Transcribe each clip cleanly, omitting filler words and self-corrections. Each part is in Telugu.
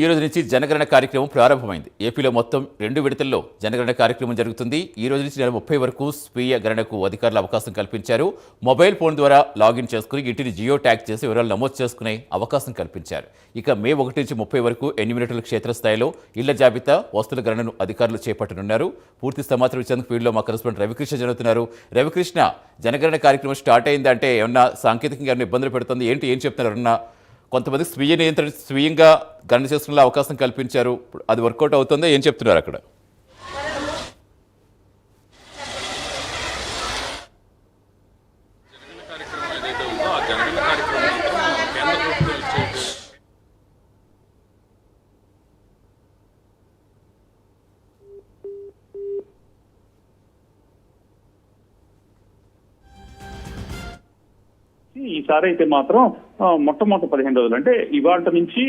ఈ రోజు నుంచి జనగణన కార్యక్రమం ప్రారంభమైంది. ఏపీలో మొత్తం 2 విడతల్లో జనగణన కార్యక్రమం జరుగుతుంది. ఈ రోజు నుంచి నెల 30 వరకు స్వీయ గణనకు అధికారులు అవకాశం కల్పించారు. మొబైల్ ఫోన్ ద్వారా లాగిన్ చేసుకుని ఇంటిని జియో ట్యాగ్ చేసి వివరాలు నమోదు చేసుకునే అవకాశం కల్పించారు. ఇక మే 1 నుంచి 30 వరకు ఎన్యూమినేటర్ల క్షేత్రస్థాయిలో ఇళ్ల జాబితా, వస్తువుల గణనను అధికారులు చేపట్టనున్నారు. పూర్తి సమాచారం ఇచ్చేందుకు ఫీల్డ్లో మా కరెస్పాండెంట్ రవికృష్ణ జరుగుతున్నారు. రవికృష్ణ, జనగణన కార్యక్రమం స్టార్ట్ అయిందంటే ఏమన్నా సాంకేతికంగా ఏమైనా ఇబ్బందులు పెడుతుంది ఏంటి, ఏం చెప్తున్నారు? ఎవరన్నా కొంతమంది స్వీయ నియంత్రణ స్వీయంగా గణన చేసుకునే అవకాశం కల్పించారు. అది వర్కౌట్ అవుతుందో ఏం చెప్తున్నారు అక్కడ? ఈసారి అయితే మాత్రం మొట్టమొదటి 15 రోజులు అంటే ఇవాళ నుంచి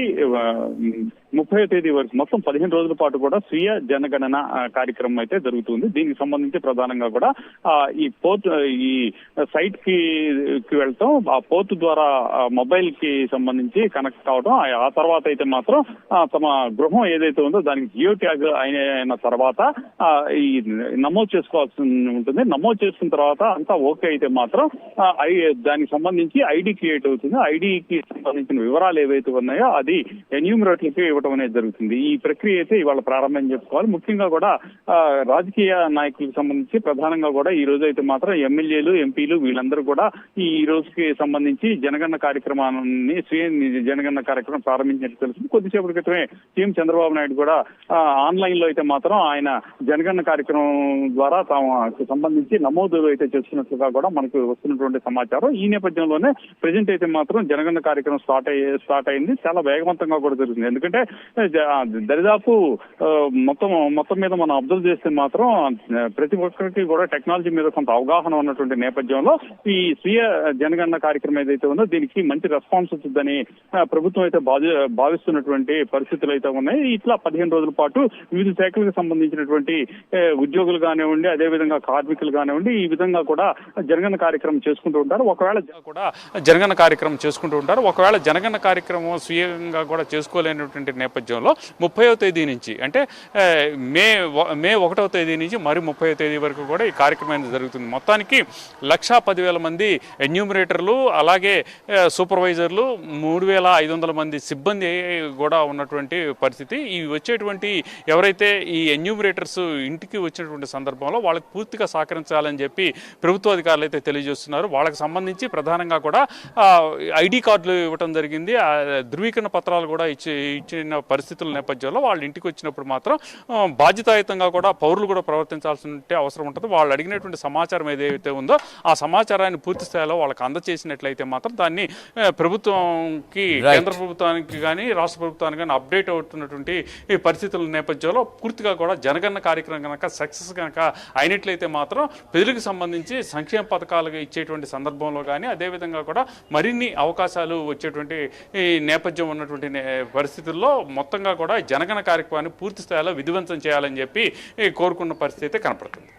30వ తేదీ వరకు మొత్తం 15 రోజుల పాటు కూడా స్వీయ జనగణన కార్యక్రమం అయితే జరుగుతుంది. దీనికి సంబంధించి ప్రధానంగా కూడా ఈ సైట్ కి వెళ్తాం, ఆ పోర్ట్ ద్వారా మొబైల్ కి సంబంధించి కనెక్ట్ కావడం, ఆ తర్వాత అయితే మాత్రం తమ గృహం ఏదైతే ఉందో దానికి జియో ట్యాగ్ అయిన తర్వాత ఈ నమోదు చేసుకోవాల్సి ఉంటుంది. నమోదు చేసుకున్న తర్వాత అంతా ఓకే అయితే మాత్రం దానికి సంబంధించి ఐడి క్రియేట్ అవుతుంది. ఐడికి సంబంధించిన వివరాలు ఏవైతే ఉన్నాయో అది ఎన్యూమరేటర్లకి ఇవ్వడం అనేది జరుగుతుంది. ఈ ప్రక్రియ అయితే ఇవాళ ప్రారంభం చేసుకోవాలి. ముఖ్యంగా కూడా రాజకీయ నాయకులకు సంబంధించి ప్రధానంగా కూడా ఈ రోజు అయితే మాత్రం ఎమ్మెల్యేలు, ఎంపీలు వీళ్ళందరూ కూడా ఈ రోజుకి సంబంధించి జనగణన కార్యక్రమాన్ని స్వీయ జనగణన కార్యక్రమం ప్రారంభించినట్టు తెలుస్తుంది. కొద్దిసేపటి క్రితమే సీఎం చంద్రబాబు నాయుడు కూడా ఆన్లైన్ లో అయితే మాత్రం ఆయన జనగణన కార్యక్రమం ద్వారా తమకు సంబంధించి నమోదు అయితే చేస్తున్నట్లుగా కూడా మనకు వస్తున్నటువంటి సమాచారం. ఈ నేపథ్యంలోనే ప్రజెంట్ అయితే మాత్రం జనగణన కార్యక్రమం స్టార్ట్ అయింది. చాలా వేగవంతంగా కూడా జరుగుతుంది. ఎందుకంటే దరిదాపు మొత్తం మీద మనం అబ్జర్వ్ చేస్తే మాత్రం ప్రతి ఒక్కరికి కూడా టెక్నాలజీ మీద కొంత అవగాహన ఉన్నటువంటి నేపథ్యంలో ఈ స్వీయ జనగణన కార్యక్రమం ఏదైతే ఉందో దీనికి మంచి రెస్పాన్స్ వచ్చిందని ప్రభుత్వం అయితే భావిస్తున్నటువంటి పరిస్థితులు అయితే ఉన్నాయి. ఇట్లా 15 రోజుల పాటు వివిధ శాఖలకు సంబంధించినటువంటి ఉద్యోగులు కానివ్వండి, అదేవిధంగా కార్మికులు కానివ్వండి, ఈ విధంగా కూడా జనగణన కార్యక్రమం చేసుకుంటూ ఉంటారు. ఒకవేళ జనగణన కార్యక్రమం స్వీయంగా కూడా చేసుకోలేనటువంటి నేపథ్యంలో 30వ తేదీ నుంచి అంటే మే 1వ తేదీ నుంచి మరి 30వ తేదీ వరకు కూడా ఈ కార్యక్రమం జరుగుతుంది. మొత్తానికి 1,10,000 మంది ఎన్యూమరేటర్లు, అలాగే సూపర్వైజర్లు, 3,500 మంది సిబ్బంది కూడా ఉన్నటువంటి పరిస్థితి. ఈ వచ్చేటువంటి ఎవరైతే ఈ ఎన్యూమరేటర్స్ ఇంటికి వచ్చినటువంటి సందర్భంలో వాళ్ళకి పూర్తిగా సహకరించాలని చెప్పి ప్రభుత్వ అధికారులు అయితే తెలియజేస్తున్నారు. వాళ్ళకి సంబంధించి ప్రధానంగా కూడా ఐడి కార్డులు ఇవ్వడం జరిగింది. ధృవీకరణ పత్రాలు కూడా ఇచ్చిన పరిస్థితుల నేపథ్యంలో వాళ్ళు ఇంటికి వచ్చినప్పుడు మాత్రం బాధ్యతాయుతంగా కూడా పౌరులు కూడా ప్రవర్తించాల్సిన అవసరం ఉంటుంది. వాళ్ళు అడిగినటువంటి సమాచారం ఏదైతే ఉందో ఆ సమాచారాన్ని పూర్తి స్థాయిలో వాళ్ళకి అందజేసినట్లయితే మాత్రం దాన్ని ప్రభుత్వంకి, కేంద్ర ప్రభుత్వానికి కానీ రాష్ట్ర ప్రభుత్వానికి కానీ అప్డేట్ అవుతున్నటువంటి ఈ పరిస్థితుల నేపథ్యంలో పూర్తిగా కూడా జనగణన కార్యక్రమం కనుక సక్సెస్ కనుక అయినట్లయితే మాత్రం ప్రజలకు సంబంధించి సంక్షేమ పథకాలు ఇచ్చేటువంటి సందర్భంలో కానీ, అదేవిధంగా కూడా మరిన్ని అవకాశాలు వచ్చేటువంటి ఈ నేపథ్యం ఉన్నటువంటి పరిస్థితుల్లో మొత్తంగా కూడా జనగణన కార్యక్రమాన్ని పూర్తి స్థాయిలో విధ్వంసం చేయాలని చెప్పి కోరుకున్న పరిస్థితి అయితే కనపడుతుంది.